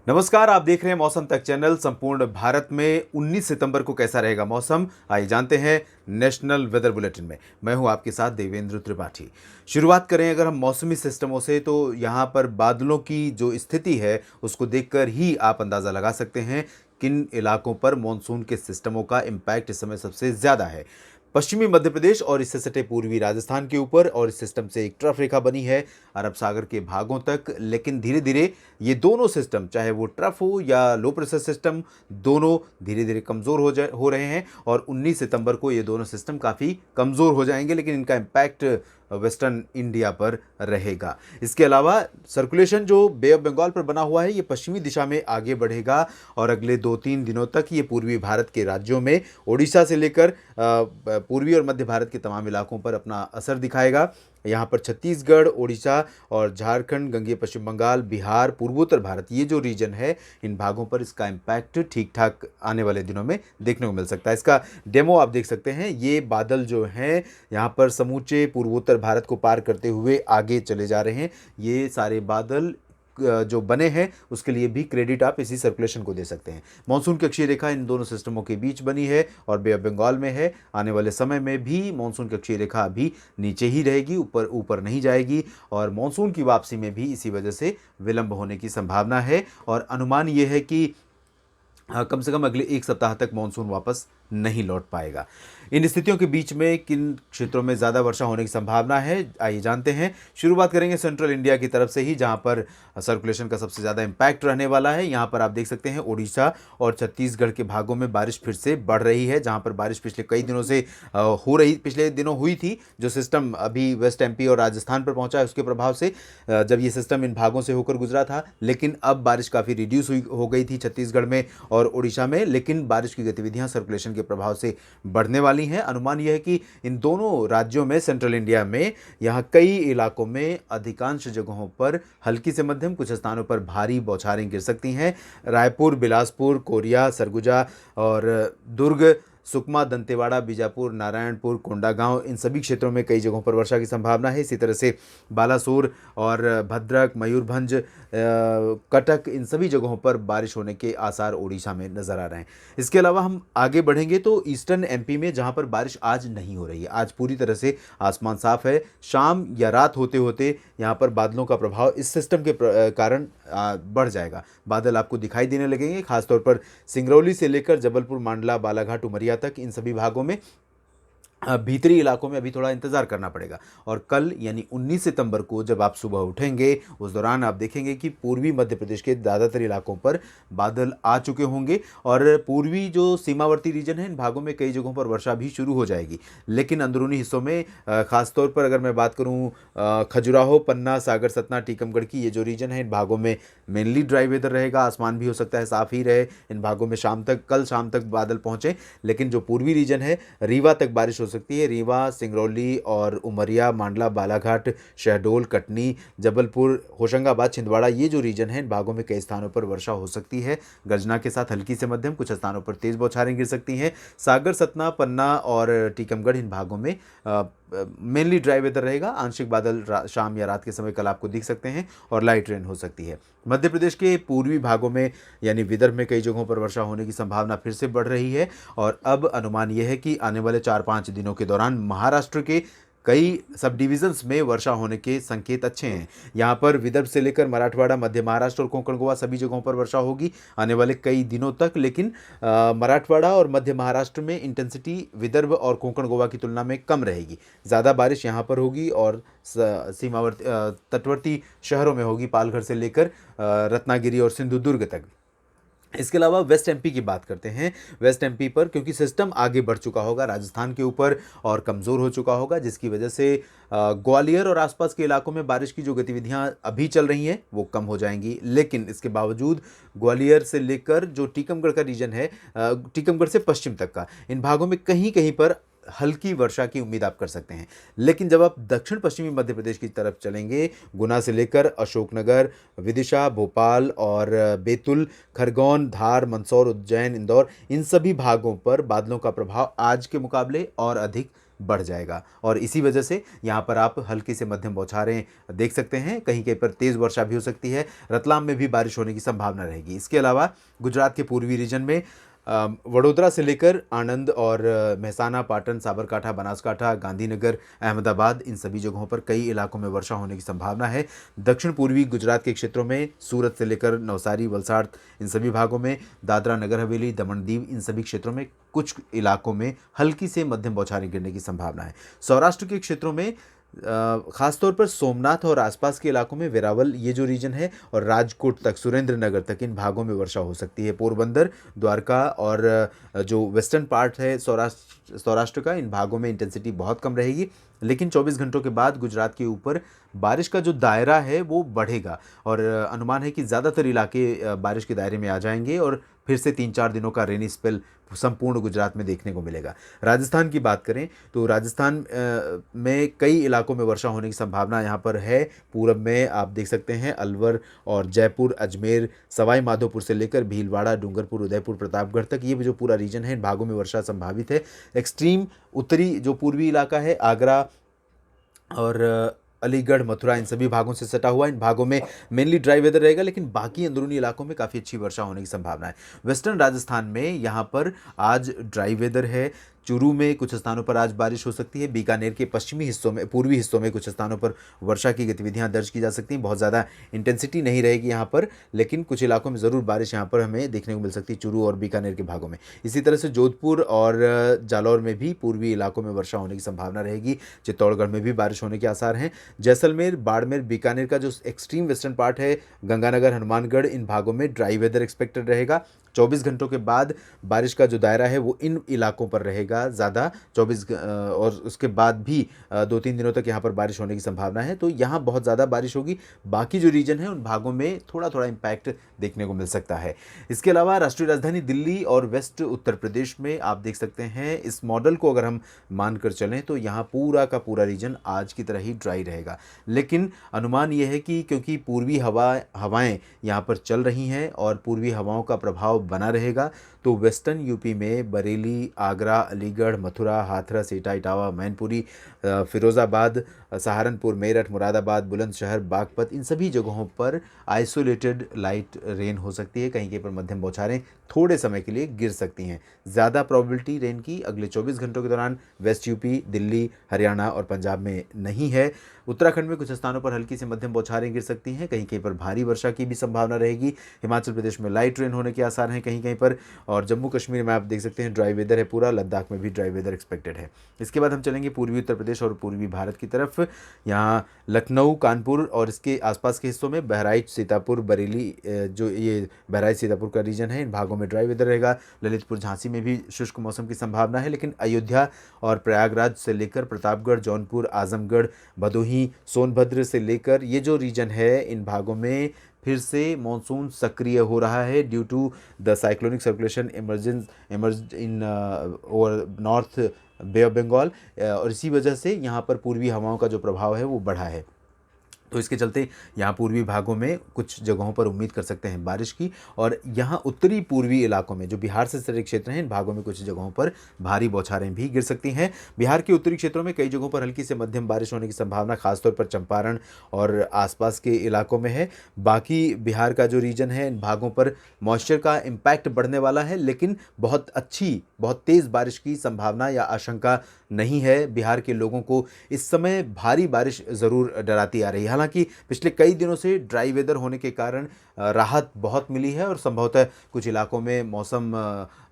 नमस्कार, आप देख रहे हैं मौसम तक चैनल। संपूर्ण भारत में 19 सितंबर को कैसा रहेगा मौसम, आइए जानते हैं नेशनल वेदर बुलेटिन में। मैं हूं आपके साथ देवेंद्र त्रिपाठी। शुरुआत करें अगर हम मौसमी सिस्टमों से, तो यहां पर बादलों की जो स्थिति है उसको देखकर ही आप अंदाज़ा लगा सकते हैं किन इलाकों पर मानसून के सिस्टमों का इम्पैक्ट इस समय सबसे ज़्यादा है। पश्चिमी मध्य प्रदेश और इससे सटे पूर्वी राजस्थान के ऊपर, और इस सिस्टम से एक ट्रफ रेखा बनी है अरब सागर के भागों तक। लेकिन धीरे धीरे ये दोनों सिस्टम, चाहे वो ट्रफ हो या लो प्रेशर सिस्टम, दोनों धीरे धीरे कमज़ोर हो रहे हैं और 19 सितंबर को ये दोनों सिस्टम काफ़ी कमज़ोर हो जाएंगे, लेकिन इनका इम्पैक्ट वेस्टर्न इंडिया पर रहेगा। इसके अलावा सर्कुलेशन जो बे ऑफ बंगाल पर बना हुआ है ये पश्चिमी दिशा में आगे बढ़ेगा और अगले 2-3 दिनों तक ये पूर्वी भारत के राज्यों में, ओडिशा से लेकर पूर्वी और मध्य भारत के तमाम इलाकों पर अपना असर दिखाएगा। यहाँ पर छत्तीसगढ़, ओडिशा और झारखंड, गंगेय पश्चिम बंगाल, बिहार, पूर्वोत्तर भारत, ये जो रीजन है, इन भागों पर इसका इम्पैक्ट ठीक ठाक आने वाले दिनों में देखने को मिल सकता है। इसका डेमो आप देख सकते हैं। ये बादल जो हैं यहाँ पर समूचे पूर्वोत्तर भारत को पार करते हुए आगे चले जा रहे हैं। ये सारे बादल जो बने हैं उसके लिए भी क्रेडिट आप इसी सर्कुलेशन को दे सकते हैं। मानसून की अक्षीय रेखा इन दोनों सिस्टमों के बीच बनी है और बे ऑफ बंगाल में है। आने वाले समय में भी मानसून की अक्षीय रेखा अभी नीचे ही रहेगी, ऊपर ऊपर नहीं जाएगी, और मानसून की वापसी में भी इसी वजह से विलंब होने की संभावना है। और अनुमान ये है कि कम से कम अगले एक सप्ताह तक मानसून वापस नहीं लौट पाएगा। इन स्थितियों के बीच में किन क्षेत्रों में ज़्यादा वर्षा होने की संभावना है, आइए जानते हैं। शुरुआत करेंगे सेंट्रल इंडिया की तरफ से ही, जहां पर सर्कुलेशन का सबसे ज़्यादा इम्पैक्ट रहने वाला है। यहां पर आप देख सकते हैं ओडिशा और छत्तीसगढ़ के भागों में बारिश फिर से बढ़ रही है। जहां पर बारिश पिछले कई दिनों से पिछले दिनों हुई थी। जो सिस्टम अभी वेस्ट एमपी और राजस्थान पर पहुंचा है उसके प्रभाव से जब ये सिस्टम इन भागों से होकर गुजरा था, लेकिन अब बारिश काफ़ी रिड्यूस हो गई थी छत्तीसगढ़ में और ओडिशा में। लेकिन बारिश की गतिविधियां सर्कुलेशन के प्रभाव से बढ़ने वाली हैं। अनुमान यह है कि इन दोनों राज्यों में, सेंट्रल इंडिया में, यहाँ कई इलाकों में अधिकांश जगहों पर हल्की से मध्यम, कुछ स्थानों पर भारी बौछारें गिर सकती हैं। रायपुर, बिलासपुर, कोरिया, सरगुजा और दुर्ग, सुकमा, दंतेवाड़ा, बीजापुर, नारायणपुर, कोंडागांव, इन सभी क्षेत्रों में कई जगहों पर वर्षा की संभावना है। इसी तरह से बालासोर और भद्रक, मयूरभंज, कटक, इन सभी जगहों पर बारिश होने के आसार ओडिशा में नज़र आ रहे हैं। इसके अलावा हम आगे बढ़ेंगे तो ईस्टर्न एमपी में, जहां पर बारिश आज नहीं हो रही है, आज पूरी तरह से आसमान साफ है। शाम या रात होते होते यहाँ पर बादलों का प्रभाव इस सिस्टम के कारण बढ़ जाएगा। बादल आपको दिखाई देने लगेंगे, खासतौर पर सिंगरौली से लेकर जबलपुर, मांडला, बालाघाट, उमरिया तक, इन सभी भागों में। भीतरी इलाकों में अभी थोड़ा इंतज़ार करना पड़ेगा। और कल यानी 19 सितंबर को जब आप सुबह उठेंगे, उस दौरान आप देखेंगे कि पूर्वी मध्य प्रदेश के ज़्यादातर इलाकों पर बादल आ चुके होंगे और पूर्वी जो सीमावर्ती रीजन है, इन भागों में कई जगहों पर वर्षा भी शुरू हो जाएगी। लेकिन अंदरूनी हिस्सों में, ख़ासतौर पर अगर मैं बात करूँ खजुराहो, पन्ना, सागर, सतना, टीकमगढ़ की ये जो रीजन है, इन भागों में मेनली ड्राई वेदर रहेगा। आसमान भी हो सकता है साफ़ ही रहे। इन भागों में कल शाम तक बादल पहुँचे। लेकिन जो पूर्वी रीजन है, रीवा तक बारिश हो सकती है। रीवा, सिंगरौली और उमरिया, मांडला, बालाघाट, शहडोल, कटनी, जबलपुर, होशंगाबाद, छिंदवाड़ा, ये जो रीजन है, इन भागों में कई स्थानों पर वर्षा हो सकती है। गर्जना के साथ हल्की से मध्यम, कुछ स्थानों पर तेज बौछारें गिर सकती हैं। सागर, सतना, पन्ना और टीकमगढ़, इन भागों में मेनली ड्राई वेदर रहेगा। आंशिक बादल शाम या रात के समय कल आपको दिख सकते हैं और लाइट रेन हो सकती है। मध्य प्रदेश के पूर्वी भागों में यानी विदर्भ में कई जगहों पर वर्षा होने की संभावना फिर से बढ़ रही है। और अब अनुमान यह है कि आने वाले 4-5 दिनों के दौरान महाराष्ट्र के कई सब डिविजन्स में वर्षा होने के संकेत अच्छे हैं। यहाँ पर विदर्भ से लेकर मराठवाड़ा, मध्य महाराष्ट्र और कोंकण गोवा, सभी जगहों पर वर्षा होगी आने वाले कई दिनों तक। लेकिन मराठवाड़ा और मध्य महाराष्ट्र में इंटेंसिटी विदर्भ और कोंकण गोवा की तुलना में कम रहेगी। ज़्यादा बारिश यहाँ पर होगी और सीमावर्ती तटवर्ती शहरों में होगी, पालघर से लेकर रत्नागिरी और सिंधुदुर्ग तक। इसके अलावा वेस्ट एमपी की बात करते हैं। वेस्ट एमपी पर क्योंकि सिस्टम आगे बढ़ चुका होगा राजस्थान के ऊपर और कमज़ोर हो चुका होगा, जिसकी वजह से ग्वालियर और आसपास के इलाकों में बारिश की जो गतिविधियां अभी चल रही हैं वो कम हो जाएंगी। लेकिन इसके बावजूद ग्वालियर से लेकर जो टीकमगढ़ का रीजन है, टीकमगढ़ से पश्चिम तक का, इन भागों में कहीं कहीं पर हल्की वर्षा की उम्मीद आप कर सकते हैं। लेकिन जब आप दक्षिण पश्चिमी मध्य प्रदेश की तरफ चलेंगे, गुना से लेकर अशोकनगर, विदिशा, भोपाल और बैतूल, खरगोन, धार, मंदसौर, उज्जैन, इंदौर, इन सभी भागों पर बादलों का प्रभाव आज के मुकाबले और अधिक बढ़ जाएगा और इसी वजह से यहाँ पर आप हल्की से मध्यम बौछारें देख सकते हैं। कहीं कहीं पर तेज़ वर्षा भी हो सकती है। रतलाम में भी बारिश होने की संभावना रहेगी। इसके अलावा गुजरात के पूर्वी रीजन में वडोदरा से लेकर आणंद और मेहसाना, पाटन, साबरकांठा, बनासकांठा, गांधीनगर, अहमदाबाद, इन सभी जगहों पर कई इलाकों में वर्षा होने की संभावना है। दक्षिण पूर्वी गुजरात के क्षेत्रों में सूरत से लेकर नवसारी, वलसाड़, इन सभी भागों में, दादरा नगर हवेली, दमन दीव, इन सभी क्षेत्रों में कुछ इलाकों में हल्की से मध्यम बौछारें गिरने की संभावना है। सौराष्ट्र के क्षेत्रों में खासतौर पर सोमनाथ और आसपास के इलाकों में, वेरावल ये जो रीजन है और राजकोट तक, सुरेंद्रनगर तक, इन भागों में वर्षा हो सकती है। पोरबंदर, द्वारका और जो वेस्टर्न पार्ट है सौराष्ट्र का, इन भागों में इंटेंसिटी बहुत कम रहेगी। लेकिन 24 घंटों के बाद गुजरात के ऊपर बारिश का जो दायरा है वो बढ़ेगा और अनुमान है कि ज़्यादातर इलाके बारिश के दायरे में आ जाएंगे और फिर से 3-4 दिनों का रेनी स्पेल संपूर्ण गुजरात में देखने को मिलेगा। राजस्थान की बात करें तो राजस्थान में कई इलाकों में वर्षा होने की संभावना यहाँ पर है। पूरब में आप देख सकते हैं अलवर और जयपुर, अजमेर, सवाई माधोपुर से लेकर भीलवाड़ा, डूंगरपुर, उदयपुर, प्रतापगढ़ तक, ये जो पूरा रीजन है इन भागों में वर्षा संभावित है। एक्सट्रीम उत्तरी जो पूर्वी इलाका है, आगरा और अलीगढ़, मथुरा, इन सभी भागों से सटा हुआ, इन भागों में मेनली ड्राई वेदर रहेगा, लेकिन बाकी अंदरूनी इलाकों में काफ़ी अच्छी वर्षा होने की संभावना है। वेस्टर्न राजस्थान में यहाँ पर आज ड्राई वेदर है। चूरू में कुछ स्थानों पर आज बारिश हो सकती है। बीकानेर के पश्चिमी हिस्सों में, पूर्वी हिस्सों में कुछ स्थानों पर वर्षा की गतिविधियां दर्ज की जा सकती हैं। बहुत ज़्यादा इंटेंसिटी नहीं रहेगी यहाँ पर, लेकिन कुछ इलाकों में ज़रूर बारिश यहाँ पर हमें देखने को मिल सकती है, चूरू और बीकानेर के भागों में। इसी तरह से जोधपुर और जालौर में भी पूर्वी इलाकों में वर्षा होने की संभावना रहेगी। चित्तौड़गढ़ में भी बारिश होने के आसार हैं। जैसलमेर, बाड़मेर, बीकानेर का जो एक्सट्रीम वेस्टर्न पार्ट है, गंगानगर, हनुमानगढ़, इन भागों में ड्राई वेदर एक्सपेक्टेड रहेगा। 24 घंटों के बाद बारिश का जो दायरा है वो इन इलाकों पर रहेगा ज़्यादा। 24 और उसके बाद भी 2-3 दिनों तक यहाँ पर बारिश होने की संभावना है। तो यहाँ बहुत ज़्यादा बारिश होगी। बाकी जो रीजन है उन भागों में थोड़ा थोड़ा इम्पैक्ट देखने को मिल सकता है। इसके अलावा राष्ट्रीय राजधानी दिल्ली और वेस्ट उत्तर प्रदेश में आप देख सकते हैं, इस मॉडल को अगर हम मानकर चलें तो यहाँ पूरा का पूरा रीजन आज की तरह ही ड्राई रहेगा। लेकिन अनुमान यह है कि क्योंकि पूर्वी हवाएं यहाँ पर चल रही हैं और पूर्वी हवाओं का प्रभाव बना रहेगा, तो वेस्टर्न यूपी में बरेली, आगरा, अलीगढ़, मथुरा, हाथरस, एटा, इटावा, मैनपुरी, फिरोज़ाबाद, सहारनपुर, मेरठ, मुरादाबाद, बुलंदशहर, बागपत, इन सभी जगहों पर आइसोलेटेड लाइट रेन हो सकती है। कहीं कहीं पर मध्यम बौछारें थोड़े समय के लिए गिर सकती हैं। ज़्यादा प्रोबेबिलिटी रेन की अगले 24 घंटों के दौरान वेस्ट यूपी, दिल्ली, हरियाणा और पंजाब में नहीं है। उत्तराखंड में कुछ स्थानों पर हल्की से मध्यम बौछारें गिर सकती हैं। कहीं कहीं पर भारी वर्षा की भी संभावना रहेगी। हिमाचल प्रदेश में लाइट रेन होने के आसार हैं कहीं कहीं पर, और जम्मू कश्मीर में आप देख सकते हैं ड्राई वेदर है पूरा। लद्दाख में भी ड्राई वेदर एक्सपेक्टेड है। इसके बाद हम चलेंगे पूर्वी उत्तर प्रदेश और पूर्वी भारत की तरफ। यहाँ लखनऊ, कानपुर और इसके आसपास के हिस्सों में, बहराइच, सीतापुर, बरेली, जो ये बहराइच सीतापुर का रीजन है, इन भागों में ड्राई वेदर रहेगा। ललितपुर, झांसी में भी शुष्क मौसम की संभावना है। लेकिन अयोध्या और प्रयागराज से लेकर प्रतापगढ़, जौनपुर, आजमगढ़, भदोही, सोनभद्र से लेकर ये जो रीजन है, इन भागों में फिर से मॉनसून सक्रिय हो रहा है due to the cyclonic circulation emerge in over north Bay of Bengal, और इसी वजह से यहाँ पर पूर्वी हवाओं का जो प्रभाव है वो बढ़ा है। तो इसके चलते यहाँ पूर्वी भागों में कुछ जगहों पर उम्मीद कर सकते हैं बारिश की, और यहाँ उत्तरी पूर्वी इलाकों में जो बिहार से सटे क्षेत्र हैं, इन भागों में कुछ जगहों पर भारी बौछारें भी गिर सकती हैं। बिहार के उत्तरी क्षेत्रों में कई जगहों पर हल्की से मध्यम बारिश होने की संभावना खासतौर पर चंपारण और आसपास के इलाकों में है। बाकी बिहार का जो रीजन है, इन भागों पर मॉइस्चर का इम्पैक्ट बढ़ने वाला है, लेकिन बहुत तेज़ बारिश की संभावना या आशंका नहीं है। बिहार के लोगों को इस समय भारी बारिश ज़रूर डराती आ रही है। हालांकि पिछले कई दिनों से ड्राई वेदर होने के कारण राहत बहुत मिली है, और संभवतः कुछ इलाकों में मौसम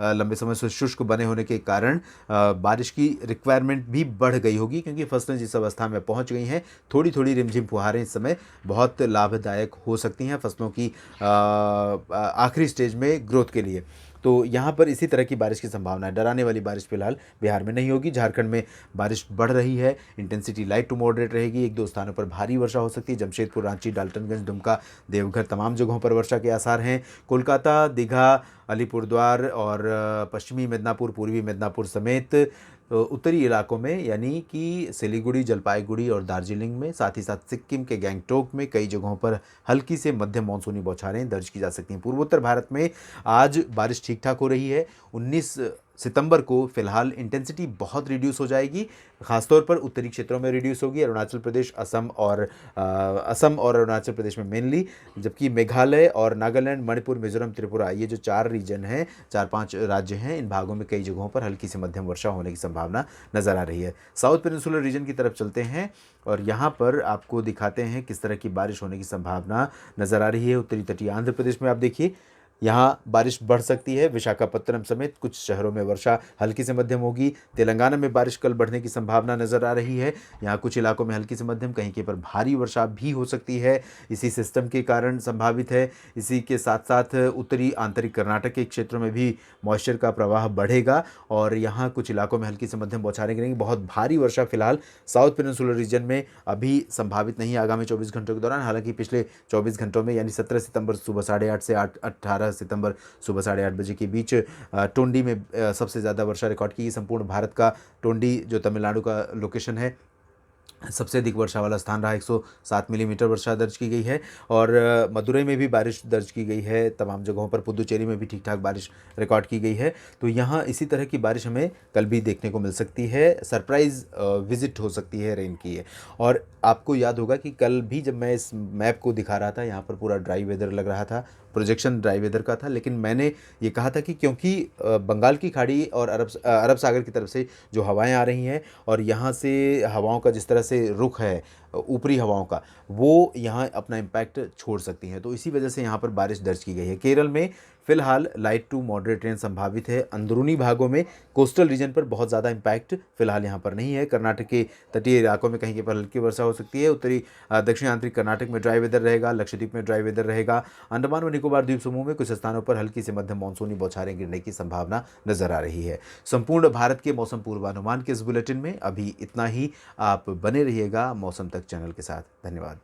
लंबे समय से शुष्क बने होने के कारण बारिश की रिक्वायरमेंट भी बढ़ गई होगी, क्योंकि फसलें जिस अवस्था में पहुंच गई हैं, थोड़ी थोड़ी रिमझिम फुहारें इस समय बहुत लाभदायक हो सकती हैं फसलों की आखिरी स्टेज में ग्रोथ के लिए। तो यहाँ पर इसी तरह की बारिश की संभावना है। डराने वाली बारिश फिलहाल बिहार में नहीं होगी। झारखंड में बारिश बढ़ रही है, इंटेंसिटी लाइट टू मॉडरेट रहेगी। 1-2 स्थानों पर भारी वर्षा हो सकती है। जमशेदपुर, रांची, डाल्टनगंज, दुमका, देवघर, तमाम जगहों पर वर्षा के आसार हैं। कोलकाता, दीघा, अलीपुरद्वार और पश्चिमी मिदनापुर, पूर्वी मिदनापुर समेत उत्तरी इलाकों में, यानी कि सिलीगुड़ी, जलपाईगुड़ी और दार्जिलिंग में, साथ ही साथ सिक्किम के गैंगटोक में कई जगहों पर हल्की से मध्यम मानसूनी बौछारें दर्ज की जा सकती हैं। पूर्वोत्तर भारत में आज बारिश ठीक ठाक हो रही है। 19 सितंबर को फिलहाल इंटेंसिटी बहुत रिड्यूस हो जाएगी, खासतौर पर उत्तरी क्षेत्रों में रिड्यूस होगी, अरुणाचल प्रदेश, असम और अरुणाचल प्रदेश में मेनली, जबकि मेघालय और नागालैंड, मणिपुर, मिजोरम, त्रिपुरा, ये जो 4 रीजन हैं, 4-5 राज्य हैं, इन भागों में कई जगहों पर हल्की से मध्यम वर्षा होने की संभावना नज़र आ रही है। साउथ पेनिनसुलर रीजन की तरफ चलते हैं और यहाँ पर आपको दिखाते हैं किस तरह की बारिश होने की संभावना नज़र आ रही है। उत्तरी तटीय आंध्र प्रदेश में आप देखिए, यहाँ बारिश बढ़ सकती है, विशाखापत्तनम समेत कुछ शहरों में वर्षा हल्की से मध्यम होगी। तेलंगाना में बारिश कल बढ़ने की संभावना नज़र आ रही है, यहाँ कुछ इलाकों में हल्की से मध्यम, कहीं कहीं पर भारी वर्षा भी हो सकती है, इसी सिस्टम के कारण संभावित है। इसी के साथ साथ उत्तरी आंतरिक कर्नाटक के क्षेत्रों में भी मॉइस्चर का प्रवाह बढ़ेगा और यहाँ कुछ इलाकों में हल्की से मध्यम बौछारें गिरेंगी। बहुत भारी वर्षा फिलहाल साउथ पेनिनसुलर रीजन में अभी संभावित नहीं है आगामी 24 घंटों के दौरान। हालांकि पिछले 24 घंटों में यानी 17 सितंबर सुबह 8:30 से 18 सितंबर सुबह 8:30 बजे के बीच टोंडी में सबसे ज़्यादा वर्षा रिकॉर्ड की। संपूर्ण भारत का टोंडी जो तमिलनाडु का लोकेशन है, सबसे अधिक वर्षा वाला स्थान रहा। 107 मिलीमीटर वर्षा दर्ज की गई है और मदुरई में भी बारिश दर्ज की गई है। तमाम जगहों पर, पुदुचेरी में भी ठीक ठाक बारिश रिकॉर्ड की गई है। तो यहाँ इसी तरह की बारिश हमें कल भी देखने को मिल सकती है, सरप्राइज़ विजिट हो सकती है रेन की है। और आपको याद होगा कि कल भी जब मैं इस मैप को दिखा रहा था, यहाँ पर पूरा ड्राई वेदर लग रहा था, प्रोजेक्शन ड्राई वेदर का था, लेकिन मैंने ये कहा था कि क्योंकि बंगाल की खाड़ी और अरब सागर की तरफ से जो हवाएं आ रही हैं और यहाँ से हवाओं का जिस तरह से रुख है ऊपरी हवाओं का, वो यहाँ अपना इम्पैक्ट छोड़ सकती हैं, तो इसी वजह से यहाँ पर बारिश दर्ज की गई है। केरल में फिलहाल लाइट टू मॉडरेट रेन संभावित है। अंदरूनी भागों में कोस्टल रीजन पर बहुत ज़्यादा इम्पैक्ट फिलहाल यहाँ पर नहीं है। कर्नाटक के तटीय इलाकों में कहीं पर हल्की वर्षा हो सकती है। उत्तरी दक्षिण आंतरिक कर्नाटक में ड्राई वेदर रहेगा, लक्षद्वीप में ड्राई वेदर रहेगा। अंडमान और निकोबार द्वीप समूह में कुछ स्थानों पर हल्की से मध्यम मानसूनी बौछारें गिरने की संभावना नजर आ रही है। संपूर्ण भारत के मौसम पूर्वानुमान के इस बुलेटिन में अभी इतना ही। आप बने रहिएगा मौसम तक चैनल के साथ। धन्यवाद।